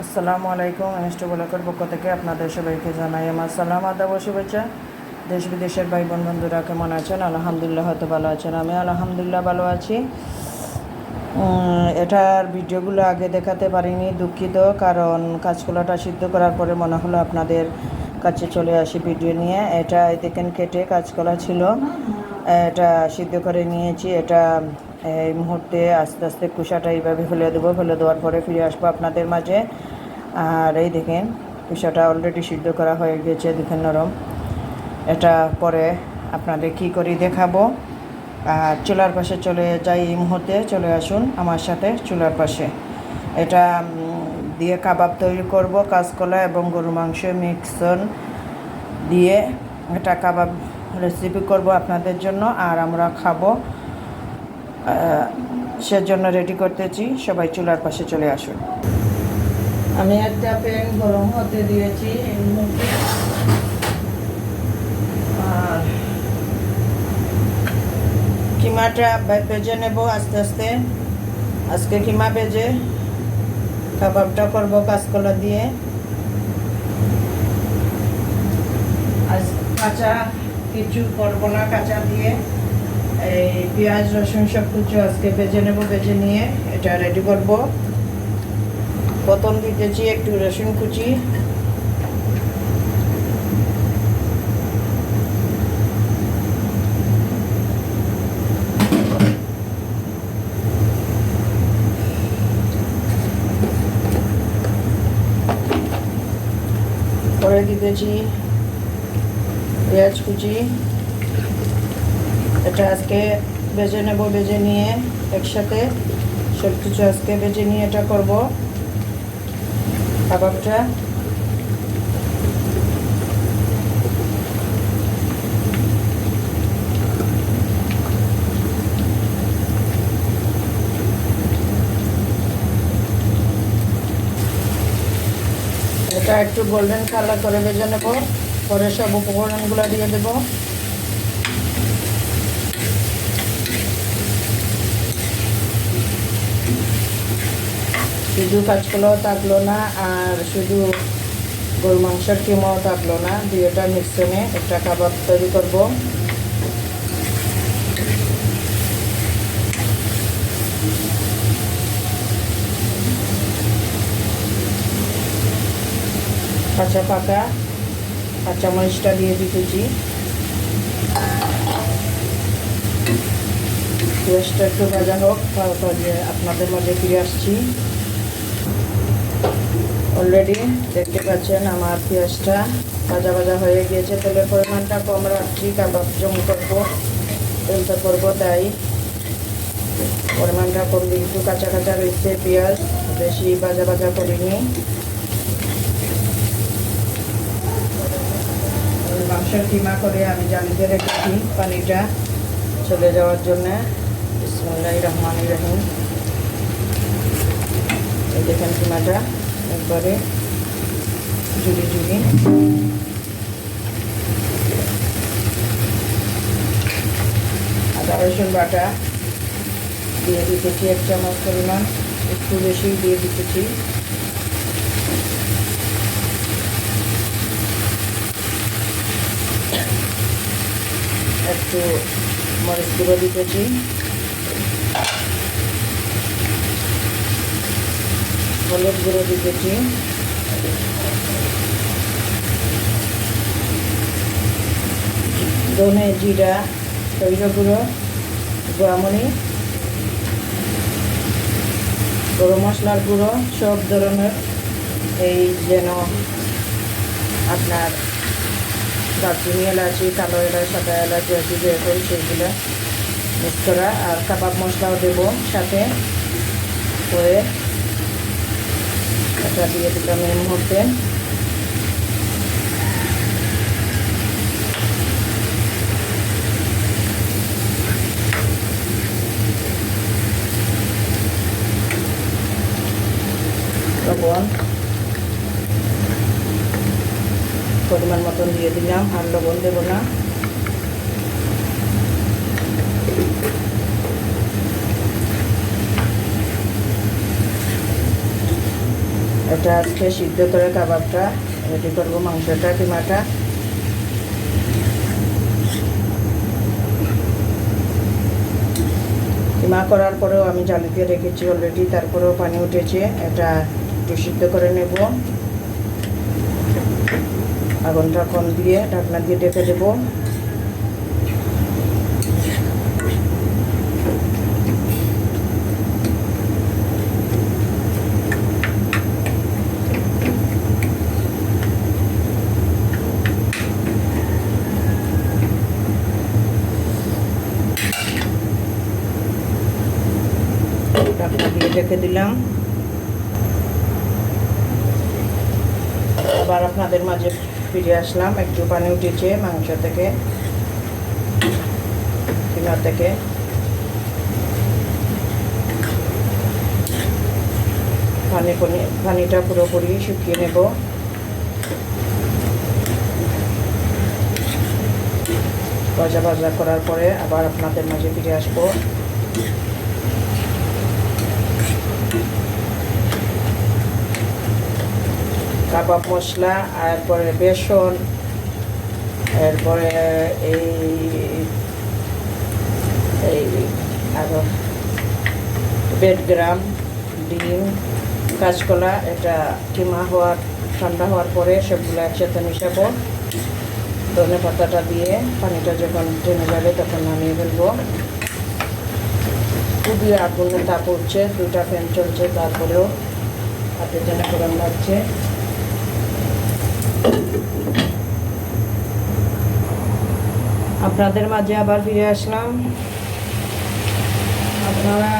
আসসালামু আলাইকুম। মিষ্টি ব্লকের পক্ষ থেকে আপনাদের সবাইকে জানাই আমার সালাম, আদাব ও শুভেচ্ছা। দেশ বিদেশের ভাই বোন বন্ধুরা কেমন আছেন? আলহামদুলিল্লাহ হয়তো ভালো আছেন। আমি আলহামদুলিল্লাহ ভালো আছি। এটার ভিডিওগুলো আগে দেখাতে পারিনি, দুঃখিত। কারণ কাঁচকলাটা সিদ্ধ করার পরে মনে হলো আপনাদের কাছে চলে আসি ভিডিও নিয়ে। এটা দেখেন কেটে কাঁচকলা ছিল, এটা সিদ্ধ করে নিয়েছি। এটা এই মুহূর্তে আস্তে আস্তে কুসাটা এইভাবে ফেলে দেবো, ফেলে দেওয়ার পরে ফিরে আসবো আপনাদের মাঝে। আর এই দেখেন কুসাটা অলরেডি সিদ্ধ করা হয়ে গেছে, দেখেন নরম। এটা পরে আপনাদের কী করি দেখাবো। আর চুলার পাশে চলে যাই, এই মুহূর্তে চলে আসুন আমার সাথে চুলার পাশে। এটা দিয়ে কাবাব তৈরি করব, কাঁচকলা এবং গরু মাংস মিক্সন দিয়ে এটা কাবাব রেসিপি করব আপনাদের জন্য, আর আমরা খাবো। সেজন্য রেডি করতেছি, সবাই চুলার পাশে চলে আসুন। আমি একটা প্যান গরম হতে দিয়েছি এই মুহূর্তে, আর কিমাটা ভেজে নেব আস্তে আস্তে। আজকে কিমা ভেজে কাবাবটা করব কাঁচকলা দিয়ে। আজ কাঁচা কিছু করবো না, কাঁচা দিয়ে এই পেঁয়াজ রসুন সব কিছু আজকে ভেজে নেব। ভেজে নিয়ে এটা রেডি করব। প্রথম দিতেছি একটু রসুন কুচি, পরে দিতেছি পেঁয়াজ কুচি। এটা আজকে ভেজে নেব, ভেজে নিয়ে একসাথে সব কিছু আজকে ভেজে নিয়ে এটা করব কাবাবটা। এটা একটু গোল্ডেন কালার করে ভেজে নেব, পরে সব উপকরণগুলো দিয়ে দেব। শুধু কাঁচকলাও থাকলো না, আর শুধু গরু মাংসের কিমাও থাকলো না, দুইটা মিশ্রণে একটা কাবাব তৈরি করব। কাঁচা পাকা কাঁচামরিচটা দিয়ে দিতেছি। পেঁয়াজটা একটু ভাজা হোক, তারপরে আপনাদের মাঝে ফিরে আসছি। অলরেডি দেখতে পাচ্ছেন আমার পেঁয়াজটা ভাজা ভাজা হয়ে গিয়েছে। তেলের পরিমাণটা কম রাখছি, কাবাব জম করবো, তেলটা করবো, তাই পরিমাণটা কম দিই। একটু কাঁচা কাঁচা রয়েছে পেঁয়াজ, বেশি ভাজা ভাজা করিনি। মাংসের কিমা করে আমি জালিতে রেখেছি পানিটা চলে যাওয়ার জন্যে। বিসমিল্লাহির রহমানির রহিম। এই দেখেন কিমাটা একবারে জুড়ি জুড়ি। আদা রসুন বাটা দিয়ে দিতেছি 1 চামচ পরিমাণ, একটু বেশি দিয়ে দিতেছি। একটু মরিচ গুঁড়ো দিতেছি, হলুদ গুঁড়ো দিতেছি, ধনে জিরা সরিষা গুঁড়ো, গোয়ামনি, গরম মশলার গুঁড়ো, সব ধরনের এই যেন আপনার দারচিনি, এলাচি, কালো এলাচ, সাদা এলাচ যেহেতু যেরকম সেইগুলো মিক্স করা। আর কাবাব মশলাও দেবো সাথে করে। এটা দিয়ে দিলাম এই মুহূর্তে। লবণ পরিমাণ মতন দিয়ে দিলাম, আর লবণ দেবো না। এটা আজকে সিদ্ধ করে কাবাবটা রেডি করবো, মাংসটা কিমাটা। কিমা করার পরেও আমি জালি দিয়ে রেখেছি অলরেডি, তারপরেও পানি উঠেছে। এটা একটু সিদ্ধ করে নেব, আগুনটা কম দিয়ে ঢাকনা দিয়ে ঢেকে দেবো। ঢাকনা দিয়ে রেখে দিলাম। আবার আপনাদের মাঝে ফিরে আসলাম। একটু পানি উঠেছে মাংস থেকে, কিমা থেকে। পানিটা পুরোপুরি শুকিয়ে নেব। ভাজা ভাজা করার পরে আবার আপনাদের মাঝে ফিরে আসবো। কাবাব মশলা, এরপরে বেসন, এরপরে এই আরও বেডগ্রাম, ডিম, কাঁচকলা, এটা কিমা ঠান্ডা হওয়ার পরে সবগুলো একসাথে মিশাবো। ধনে পাতাটা দিয়ে পানিটা যখন টেনে যাবে তখন নামিয়ে ফেলবো। খুবই আগুনে তাপ উঠছে, 2টা ফ্যান চলছে, তারপরেও হাতে যেন গরম লাগছে। আপনাদের মাঝে আবার ফিরে আসলাম। আপনারা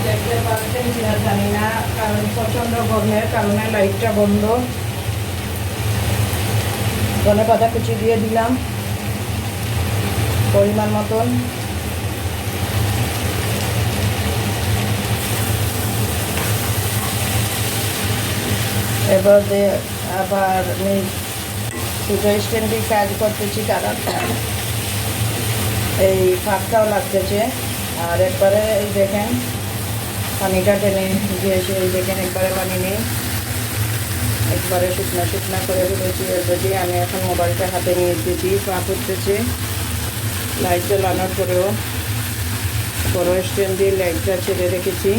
দেখতে পাচ্ছেন কিনা জানি না, কারণ প্রচণ্ড গরমের কারণে লাইটটা বন্ধ। ধনে পাতা কুচি দিয়ে দিলাম পরিমাণ মতন। এবার আবার আমি দুটো স্ট্যান্ডে কাজ করতেছি, কারণ এই ফাঁকটাও লাগতেছে। আর একবারে এই দেখেন পানিটা টেনে গিয়েছে, এই দেখেন একবারে পানি নেই, একবারে শুকনা শুকনা করে ফেলেছি অলরেডি। আমি এখন মোবাইলটা হাতে নিয়ে দিয়েছি, পা করতেছে। লাইট জ্বালানোর পরেও বড় স্ট্যান্ড দিয়ে লাইটটা ছেড়ে রেখেছি,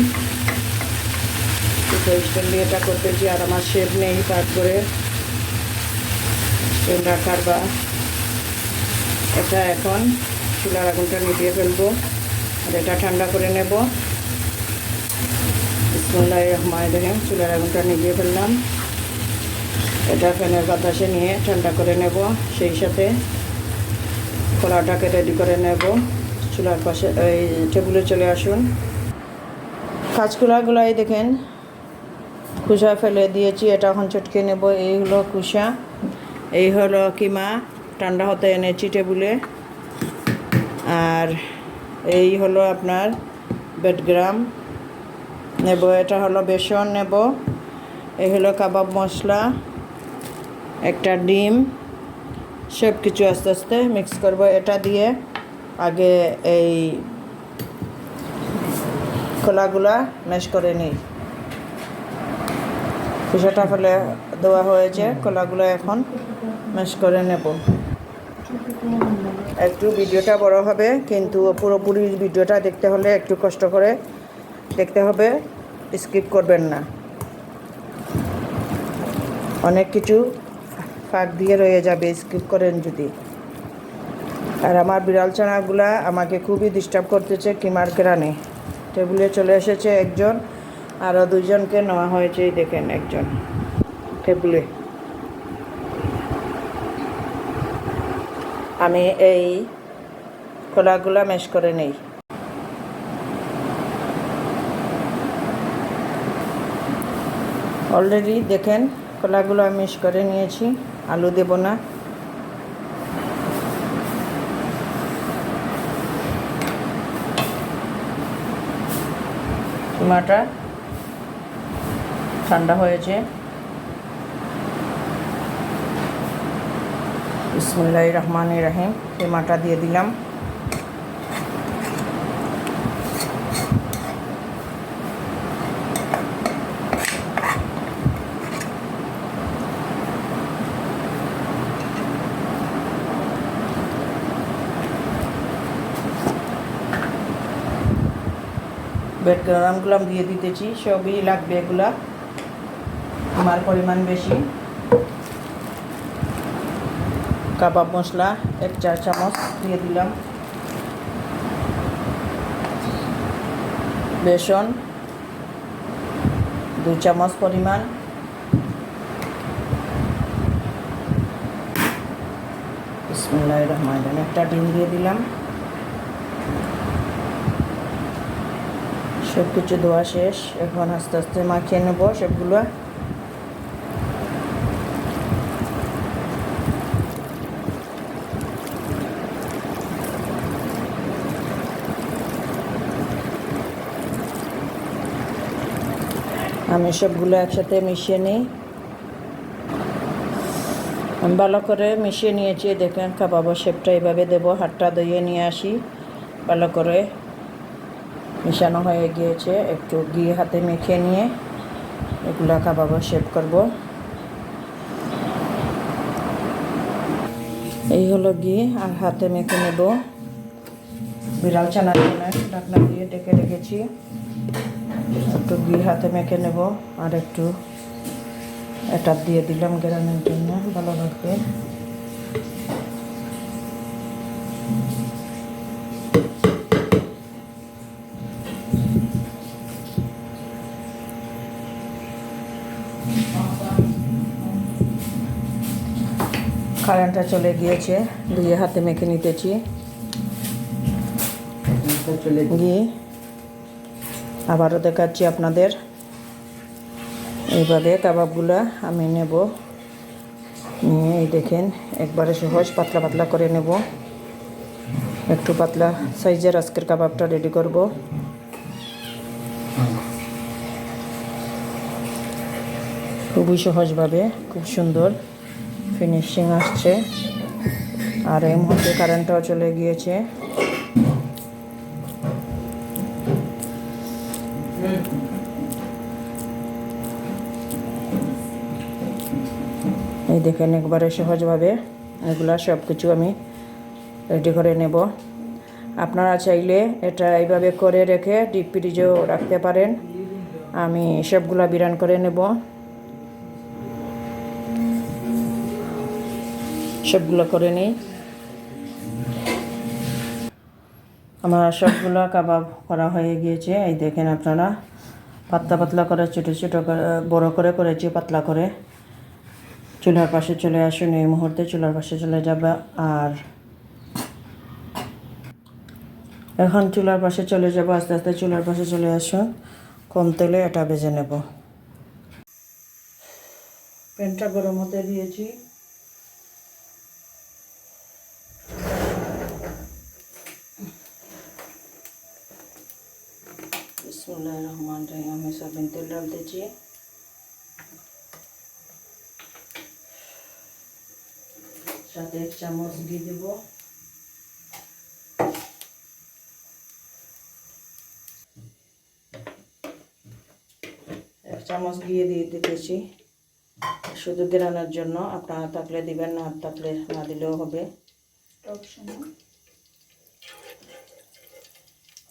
দুটো স্ট্যান্ড দিয়ে এটা করতেছি। আর আমার শেপ নেই তারপরে স্ট্যান্ড রাখার, বা এটা এখন চুলার আগুনটা নিভিয়ে ফেলবো আর এটা ঠান্ডা করে নেব। বিসমিল্লাহির রহমানির রহিম। চুলার আগুনটা নিভিয়ে ফেললাম। এটা ফ্যানের বাতাসে নিয়ে ঠান্ডা করে নেব। সেই সাথে কলাটাকে রেডি করে নেব। চুলার পাশে এই টেবিলে চলে আসুন। কাঁচকলাগুলাই দেখেন খোসা ফেলে দিয়েছি, এটা এখন চটকে নেব। এই হলো খোসা, এই হলো কিমা ঠান্ডা হতে এনেছি টেবিলে। আর এই হলো আপনার বেডগ্রাম নেব, এটা হলো বেসন নেব, এই হলো কাবাব মশলা, একটা ডিম, সব কিছু আস্তে আস্তে মিক্স করব। এটা দিয়ে আগে এই কলাগুলা ম্যাশ করে নিই। খোসাটা ফেলে দেওয়া হয়েছে, কলাগুলো এখন ম্যাশ করে নেব। একটু ভিডিওটা বড় হবে, কিন্তু পুরোপুরি ভিডিওটা দেখতে হলে একটু কষ্ট করে দেখতে হবে, স্কিপ করবেন না। অনেক কিছু ফাঁক দিয়ে রয়ে যাবে স্কিপ করেন যদি। আর আমার বিড়াল ছানাগুলা আমাকে খুবই ডিস্টার্ব করতেছে কিমার গ্রানে। টেবিলে চলে এসেছে একজন, আরও 2জনকে নেওয়া হয়েছে। এই দেখেন একজন টেবিলে। আমি এই কলাগুলা ম্যাশ করে নেই। অলরেডি দেখেন কলাগুলো আমি ম্যাশ করে নিয়েছি, আলু দেব না। কিমাটা ঠান্ডা হয়েছে। বিসমিল্লাহির রহমানির রহিম। কিমাটা দিয়ে দিলাম। ব্রেডক্রাম্বগুলো দিয়ে দিতেছি, সবই লাগবে এগুলা, আমার পরিমাণ বেশি। কাবাব মশলা 1 চা চামচ দিয়ে দিলাম, বেসন 2 চামচ পরিমাণ, বিসমিল্লাহির রহমানির রহিম, একটা ডিম দিয়ে দিলাম। সব কিছু ধোয়া শেষ, এখন আস্তে আস্তে মাখিয়ে নেব সবগুলো। আমি সবগুলো একসাথে মিশিয়ে নিই। আমি ভালো করে মিশিয়ে নিয়েছি, দেখেন কাবাবের শেপটা এইভাবে দেবো, হাতটা ধুয়ে নিয়ে আসি, ভালো করে মিশানো হয়ে গিয়েছে। একটু ঘি হাতে মেখে নিয়ে এগুলো কাবাবের শেপ করব। এই হলো ঘি, আর হাতে মেখে নেব। বিড়াল চানার জন্য ঢাকনা দিয়ে ডেকে রেখেছি, একটু ঘি হাতে মেখে নেব, আর একটু এটা দিয়ে দিলাম গ্রামের জন্য, ভালো লাগবে। কারেন্টটা চলে গিয়েছে, দিয়ে হাতে মেখে নিতেছি ঘি। আবারও দেখাচ্ছি আপনাদের, এইভাবে কাবাবগুলা আমি নেব, নিয়ে এই দেখেন একবারে সহজ পাতলা পাতলা করে নেব। একটু পাতলা সাইজের আজকের কাবাবটা রেডি করব। খুবই সহজভাবে খুব সুন্দর ফিনিশিং আসছে। আর এই মুহূর্তে কারেন্টটাও চলে গিয়েছে। এই দেখেন একবারে সহজভাবে এগুলা সব কিছু আমি রেডি করে নেব। আপনারা চাইলে এটা এইভাবে করে রেখে ডিপ ফ্রিজেও রাখতে পারেন। আমি সবগুলা বিরান করে নেব, সবগুলো করে নিই। আমার সবগুলো কাবাব করা হয়ে গিয়েছে। এই দেখেন আপনারা, পাতলা পাতলা করে ছোটো ছোটো করে বড়ো করে করেছি, পাতলা করে। চুলার পাশে চলে আসুন, এই মুহূর্তে চুলার পাশে চলে যাবে। আর এখন চুলার পাশে চলে যাব, আস্তে আস্তে চুলার পাশে চলে আসুন। কম তেলে এটা ভেজে নেব। প্যানটা গরম হতে দিয়েছি, বিসমিল্লাহির রহমানির রহিম। আমি সয়াবিন তেল ডালতেছি, সাথে 1 চামচ ঘি দেব। এক চামচ ঘি দিয়ে দিতেছি শুধু গ্রানোর জন্য, আপনারা থাকলে দিবেন, না থাকলে না দিলেও হবে।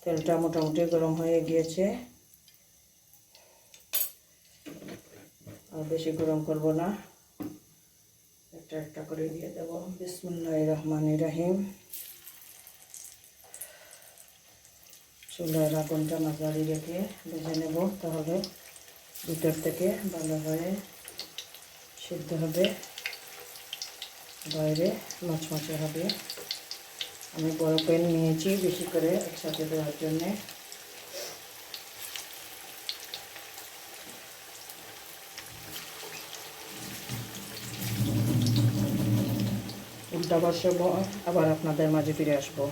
তেলটা মোটামুটি গরম হয়ে গিয়েছে, আর বেশি গরম করব না, একটা একটা করে দিয়ে দেব। বিসমিল্লাহির রহমানির রহিম। চুলার আগুনটা মাঝারি রেখে ভেজে নেব, তাহলে ভিতর থেকে ভালোভাবে সিদ্ধ হবে, বাইরে মচমচে হবে। আমি বড় প্যান নিয়েছি বেশি করে একসাথে দেওয়ার জন্যে। উল্টা বসাবো, আবার আপনাদের মাঝে ফিরে আসবো।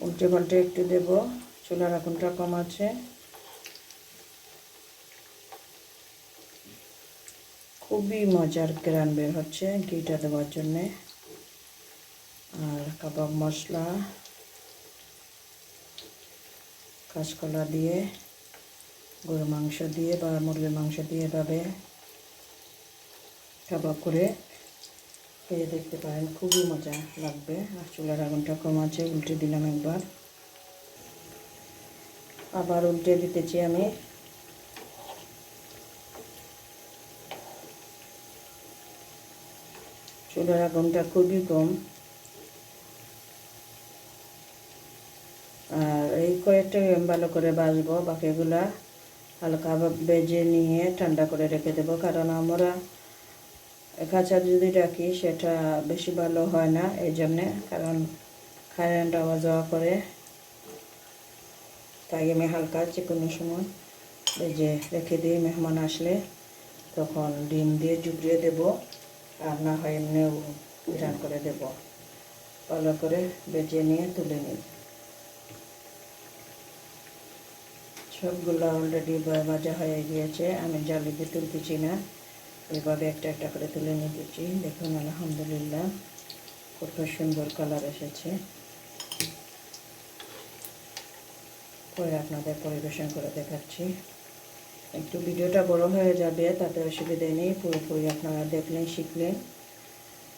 উল্টে পাল্টে একটু দেব, চুলার আগুনটা কম আছে। খুবই মজার গ্রান বের হচ্ছে ঘিটা দেওয়ার জন্যে। আর কাবাব মশলা, কাঁচকলা দিয়ে, গরুর মাংস দিয়ে বা মুরগির মাংস দিয়ে এভাবে কাবাব করে খেয়ে দেখতে পারেন, খুবই মজা লাগবে। আর চুলার আগুনটা কম আছে, উল্টে দিলাম একবার। আবার উল্টে দিতেছি আমি। চুলার আগুনটা খুবই কম। আর এই কয়েকটা ভালো করে ভাজবো, বাকিগুলা হালকা ভেজে নিয়ে ঠান্ডা করে রেখে দেবো, কারণ আমরা কাঁচা যদি রাখি সেটা বেশি ভালো হয় না, এই জন্যে, কারণ কারেন্ট আওয়া যাওয়া করে। তাই আমি হালকা যে কোনো সময় ভেজে রেখে দিই, মেহমান আসলে তখন ডিম দিয়ে জুড়িয়ে দেবো, আর না হয় এমনিও রান করে দেবো। ভালো করে ভেজে নিয়ে তুলে নিই। সবগুলো অলরেডি ভাজা হয়ে গিয়েছে, আমি জালি দিয়ে তুলতেছি না, এভাবে একটা একটা করে তুলে নিতেছি। দেখুন আলহামদুলিল্লাহ কত সুন্দর কালার এসেছে। পরে আপনাদের পরিবেশন করে দেখাচ্ছি। একটু ভিডিওটা বড় হয়ে যাবে, তাতে অসুবিধে নেই, পুরোপুরি আপনারা দেখলেন শিখলেন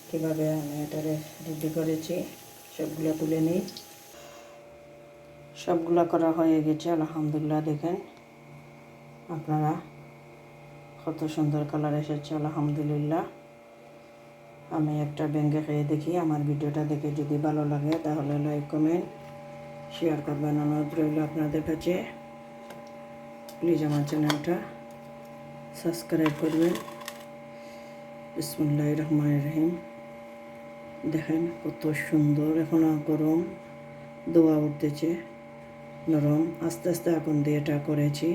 কীভাবে আমি এটা রেডি করেছি। সবগুলো তুলে নিই। সবগুলো করা হয়ে গেছে আলহামদুলিল্লাহ। দেখেন আপনারা কত সুন্দর কালার এসেছে আলহামদুলিল্লাহ। আমি একটা ভেঙে খেয়ে দেখি। আমার ভিডিওটা দেখে যদি ভালো লাগে তাহলে লাইক কমেন্ট শেয়ার করবেন, অনুরোধ রইল আপনাদের কাছে। প্লিজ আমার চ্যানেলটা সাবস্ক্রাইব করবেন। বিসমিল্লাহির রহমানির রহিম। দেখেন কত সুন্দর, এখনও গরম, দোয়া উঠতেছে, নরম। আস্তে আস্তে আগুন দিয়ে এটা করেছি।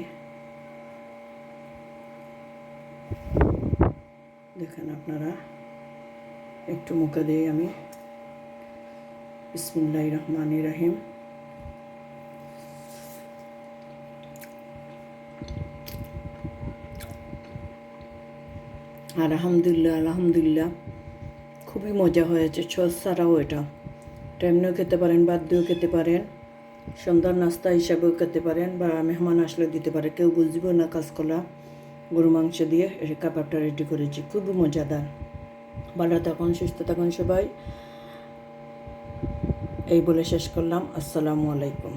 দেখেন আপনারা, একটু মুখে দিই আমি। বিসমিল্লাহির রহমানির রহিম। আলহামদুলিল্লাহ আলহামদুলিল্লাহ, খুবই মজা হয়েছে। সস ছাড়াও এটা এমনিও খেতে পারেন, বাদ দিয়েও খেতে পারেন, সন্ধ্যার নাস্তা হিসাবেও খেতে পারেন, বা মেহমান আসলে দিতে পারে। কেউ বুঝবেও না কাঁচকলা গরু মাংস দিয়ে কাবাবটা রেডি করেছি, খুবই মজাদার। ভালো থাকুন, সুস্থ থাকুন সবাই, এই বলে শেষ করলাম। আসসালামু আলাইকুম।